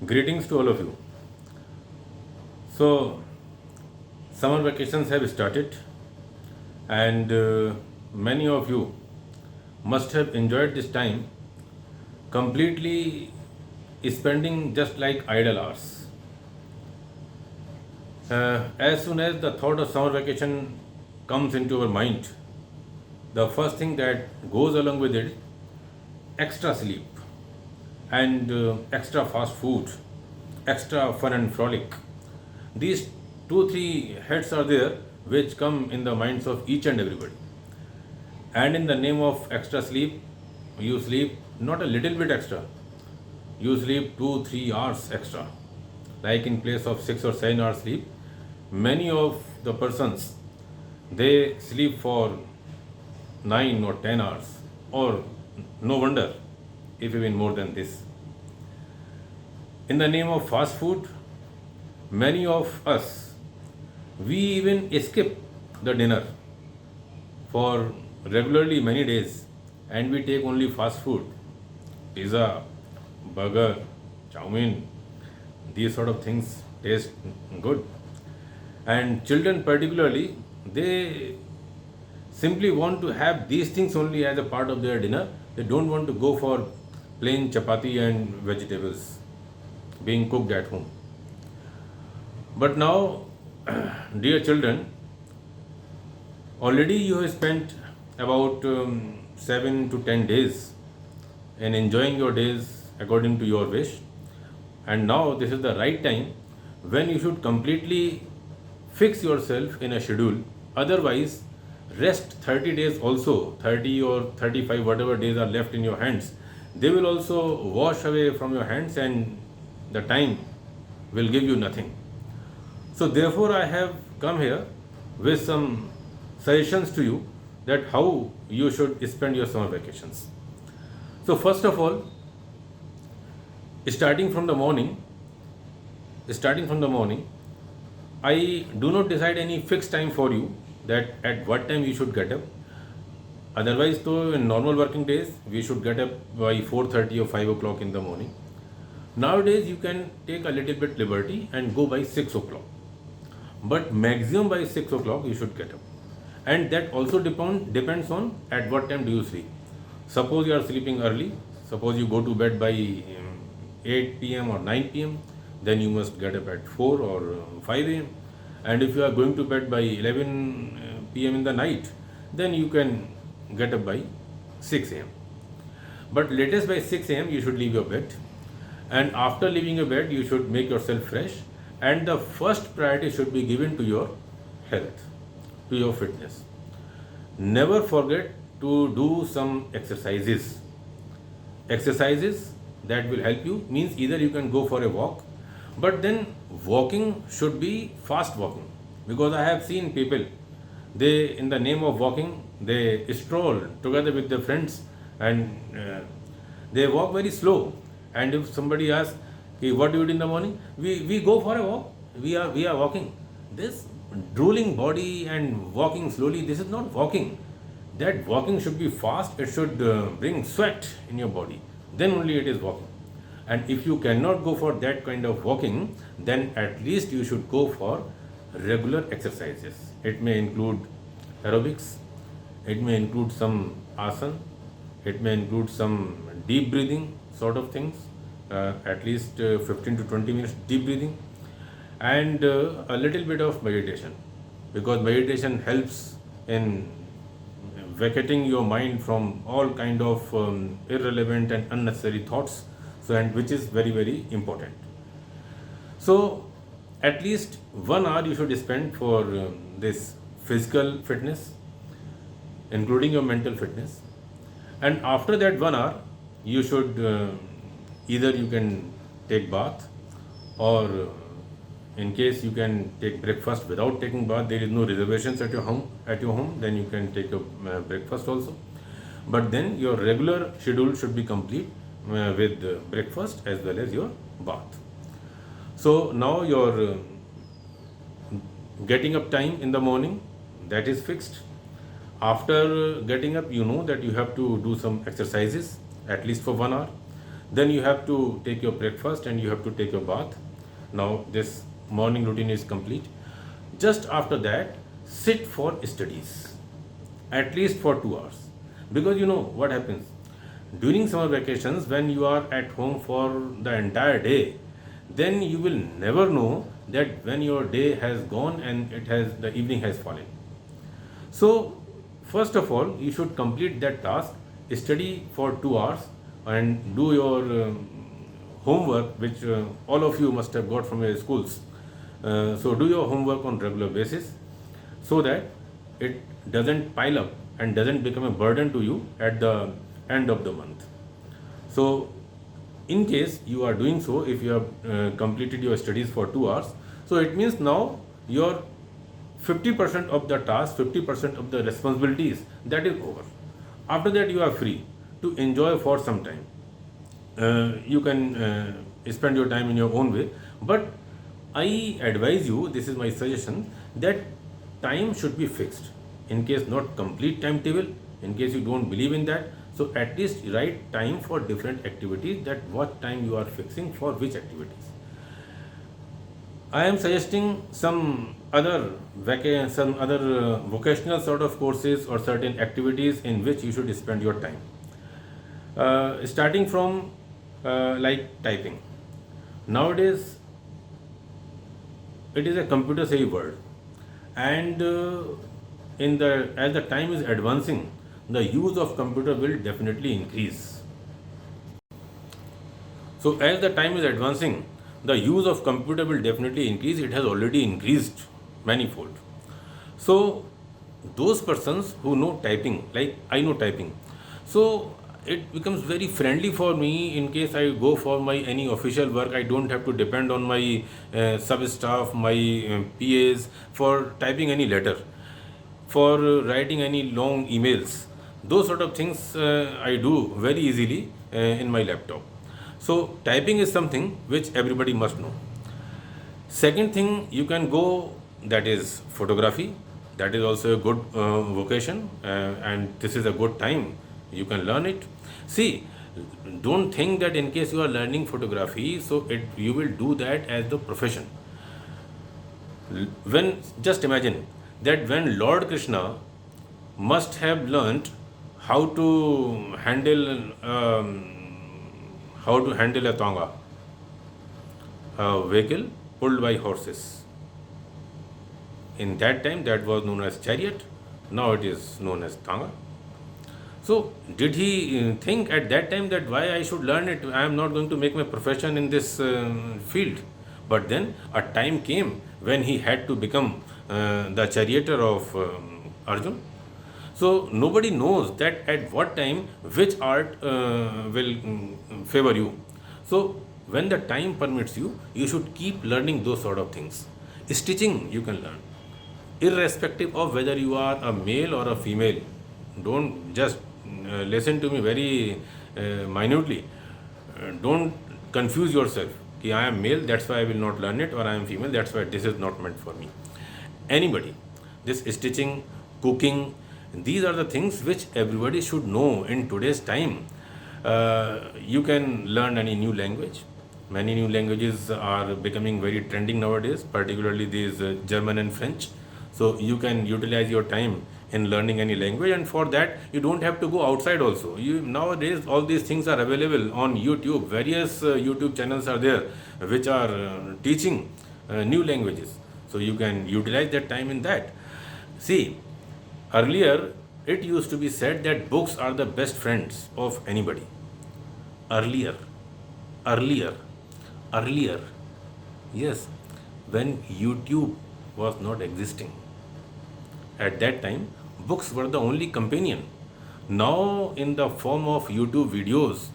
Greetings to all of you. So, summer vacations have started, and many of you must have enjoyed this time completely spending just like idle hours. As soon as the thought of summer vacation comes into our mind, the first thing that goes along with it extra sleep and extra fast food, extra fun and frolic. These two, three heads are there which come in the minds of each and everybody. And in the name of extra sleep, you sleep not a little bit extra, you sleep 2 3 hours extra. Like in place of 6 or 7 hours sleep, many of the persons they sleep for 9 or 10 hours, or no wonder if even more than this. In the name of fast food, many of us we even skip the dinner for regularly many days, and we take only fast food, pizza, burger, chow mein. These sort of things taste good. And children, particularly, they simply want to have these things only as a part of their dinner. They don't want to go for plain chapati and vegetables being cooked at home. But now, dear children, already you have spent about 7 to 10 days in enjoying your days according to your wish, and now this is the right time when you should completely fix yourself in a schedule. Otherwise, rest 30 days also, 30 or 35, whatever days are left in your hands, they will also wash away from your hands, and the time will give you nothing. So therefore, I have come here with some suggestions to you that how you should spend your summer vacations. So first of all, starting from the morning, starting from the morning, I do not decide any fixed time for you that at what time you should get up. Otherwise, though, in normal working days, we should get up by 4:30 or 5 o'clock in the morning. Nowadays, you can take a little bit liberty and go by 6 o'clock. But maximum by 6 o'clock you should get up. And that also depends on at what time do you sleep. Suppose you are sleeping early, suppose you go to bed by 8 p.m. or 9 p.m., then you must get up at 4 or 5 a.m. And if you are going to bed by 11 p.m. in the night, then you can get up by 6 a.m. But latest by 6 a.m. you should leave your bed, and after leaving your bed you should make yourself fresh, and the first priority should be given to your health, to your fitness. Never forget to do some exercises that will help you. Means either you can go for a walk, but then walking should be fast walking, because I have seen people, they in the name of walking they stroll together with their friends, and they walk very slow. And if somebody asks, "Hey, what do you do in the morning?" We go for a walk. We are walking. This drooling body and walking slowly, this is not walking. That walking should be fast. It should bring sweat in your body. Then only it is walking. And if you cannot go for that kind of walking, then at least you should go for regular exercises. It may include aerobics. It may include some asana. It may include some deep breathing sort of things, at least 15 to 20 minutes deep breathing, and a little bit of meditation, because meditation helps in vacating your mind from all kind of irrelevant and unnecessary thoughts, so, and which is very very important. So at least 1 hour you should spend for this physical fitness, including your mental fitness. And after that 1 hour you should either you can take bath, or in case you can take breakfast without taking bath, there is no reservations at your home, then you can take a breakfast also. But then your regular schedule should be complete with breakfast as well as your bath. So now your getting up time in the morning, that is fixed. After getting up, you know that you have to do some exercises at least for 1 hour. Then you have to take your breakfast and you have to take your bath. Now this morning routine is complete. Just after that, sit for studies, at least for 2 hours. Because you know what happens during summer vacations, when you are at home for the entire day, then you will never know that when your day has gone and the evening has fallen. So, first of all, you should complete that task, study for 2 hours, and do your homework, which all of you must have got from your schools. So, do your homework on regular basis so that it doesn't pile up and doesn't become a burden to you at the end of the month. So, in case you are doing so, if you have completed your studies for 2 hours, so it means now your 50% of the task, 50% of the responsibilities, that is over. After that, you are free to enjoy for some time. You can spend your time in your own way, but I advise you, this is my suggestion, that time should be fixed. In case not complete timetable, in case you don't believe in that, so at least write time for different activities, that what time you are fixing for which activities. I am suggesting some other vocational sort of courses or certain activities in which you should spend your time. Starting from like typing. Nowadays, it is a computer savvy world, and as the time is advancing, the use of computer will definitely increase. So as the time is advancing, the use of computer will definitely increase. It has already increased manifold. So those persons who know typing, like I know typing, so it becomes very friendly for me. In case I go for my any official work, I don't have to depend on my sub staff, my PAs for typing any letter, for writing any long emails. Those sort of things I do very easily in my laptop. So typing is something which everybody must know. Second thing you can go, that is photography. That is also a good vocation, and this is a good time you can learn it. See, don't think that in case you are learning photography, so you will do that as the profession. When just imagine that when Lord Krishna must have learnt how to handle a tonga, a vehicle pulled by horses. In that time, that was known as chariot. Now it is known as tonga. So, did he think at that time that why I should learn it? I am not going to make my profession in this field. But then a time came when he had to become the charioteer of Arjun. So nobody knows that at what time which art will favor you. So when the time permits you, you should keep learning those sort of things. Stitching you can learn, irrespective of whether you are a male or a female. Don't just listen to me very minutely. Don't confuse yourself. Ki I am male, that's why I will not learn it, or I am female, that's why this is not meant for me. Anybody, this stitching, cooking, these are the things which everybody should know in today's time. You can learn any new language. Many new languages are becoming very trending nowadays, particularly these German and French. So you can utilize your time in learning any language, and for that you don't have to go outside also. Nowadays all these things are available on YouTube. Various YouTube channels are there which are teaching new languages. So you can utilize that time in that. See, earlier it used to be said that books are the best friends of anybody. Earlier, earlier, earlier. Yes, when YouTube was not existing. At that time, books were the only companion. Now, in the form of YouTube videos,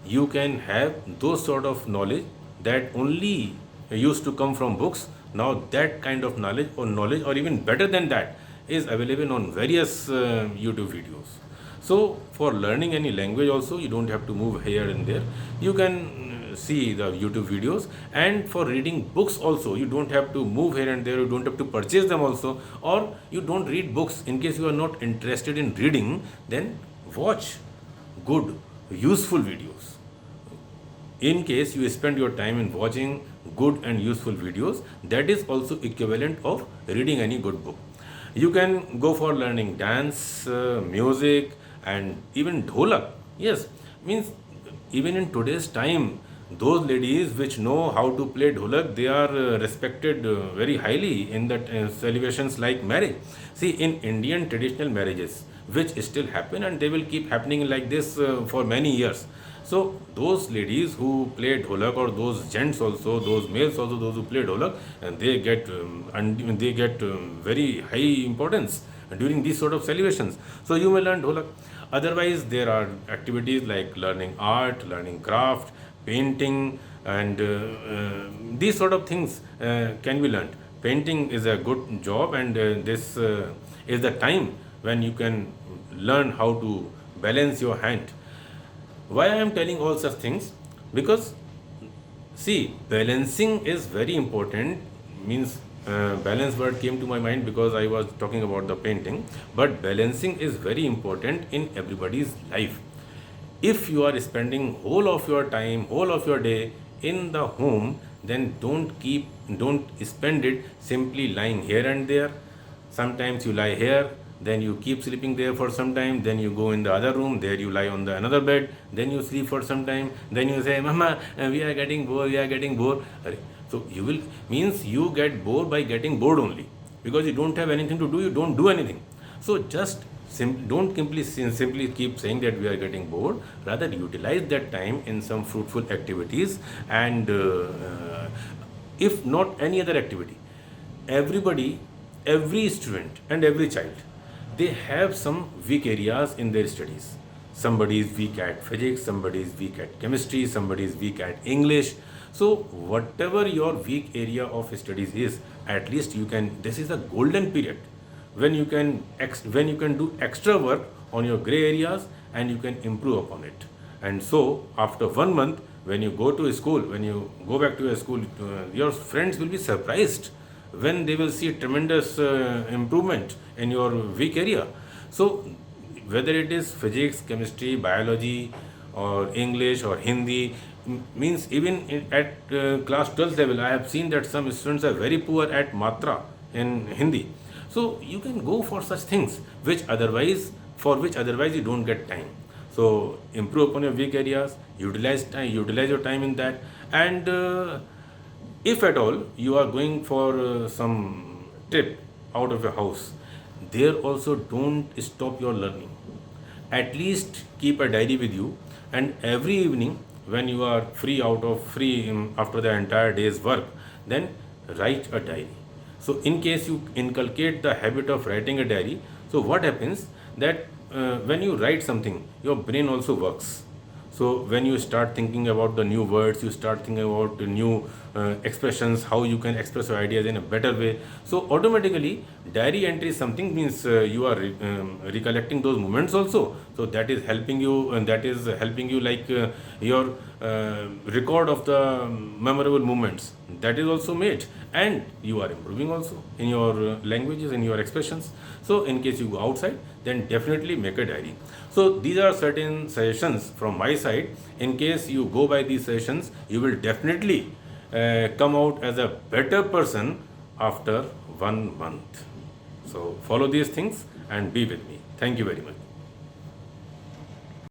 you can have those sort of knowledge that only used to come from books. Now, that kind of knowledge, or even better than that, is available on various YouTube videos. So, for learning any language also, you don't have to move here and there. You can see the YouTube videos, and for reading books also, you don't have to move here and there. You don't have to purchase them also, or you don't read books. In case you are not interested in reading, then watch good, useful videos. in case you spend your time in watching good and useful videos, that is also equivalent of reading any good book. You can go for learning dance, music, and even dholak. Yes, means even in today's time, those ladies which know how to play dholak, they are respected very highly in that celebrations like marriage. See, in Indian traditional marriages, which still happen and they will keep happening like this for many years. So those ladies who play dholak, or those gents also, those males also, those who play dholak, and they get very high importance during these sort of celebrations. So you may learn dholak. Otherwise, there are activities like learning art, learning craft, painting, and these sort of things can be learned. Painting is a good job, and this is the time when you can learn how to balance your hand. Why I am telling all such things? Because see, balancing is very important. Means balance word came to my mind because I was talking about the painting. But balancing is very important in everybody's life. If you are spending whole of your time, whole of your day in the home, then don't spend it simply lying here and there. Sometimes you lie here, then you keep sleeping there for some time, then you go in the other room, there you lie on the another bed, then you sleep for some time, then you say, Mama, we are getting bored, we are getting bored. So you will, means you get bored by getting bored only, because you don't have anything to do, you don't do anything. So just don't simply keep saying that we are getting bored. Rather, utilize that time in some fruitful activities, and if not any other activity, everybody, every student and every child, they have some weak areas in their studies. Somebody is weak at physics, somebody is weak at chemistry, somebody is weak at English. So whatever your weak area of studies is, at least you can, this is a golden period when you can do extra work on your gray areas, and you can improve upon it. And so after 1 month, when you go to school, when you go back to your school, your friends will be surprised when they will see tremendous improvement in your weak area. So whether it is physics, chemistry, biology, or English or Hindi, means even at class 12th level, I have seen that some students are very poor at matra in Hindi. So you can go for such things for which otherwise you don't get time. So improve upon your weak areas, utilize your time in that, and if at all you are going for some trip out of your house, there also don't stop your learning. At least keep a diary with you, and every evening when you are free after the entire day's work, then write a diary. So in case you inculcate the habit of writing a diary, so what happens that when you write something, your brain also works. So when you start thinking about the new words, you start thinking about the new expressions, how you can express your ideas in a better way. So automatically, diary entry is something, means you are recollecting those moments also. So that is helping you, and that is helping you like your record of the memorable moments. That is also made, and you are improving also in your languages, in your expressions. So in case you go outside, then definitely make a diary. So these are certain suggestions from my side. In case you go by these suggestions, you will definitely come out as a better person after 1 month. So follow these things and be with me. Thank you very much.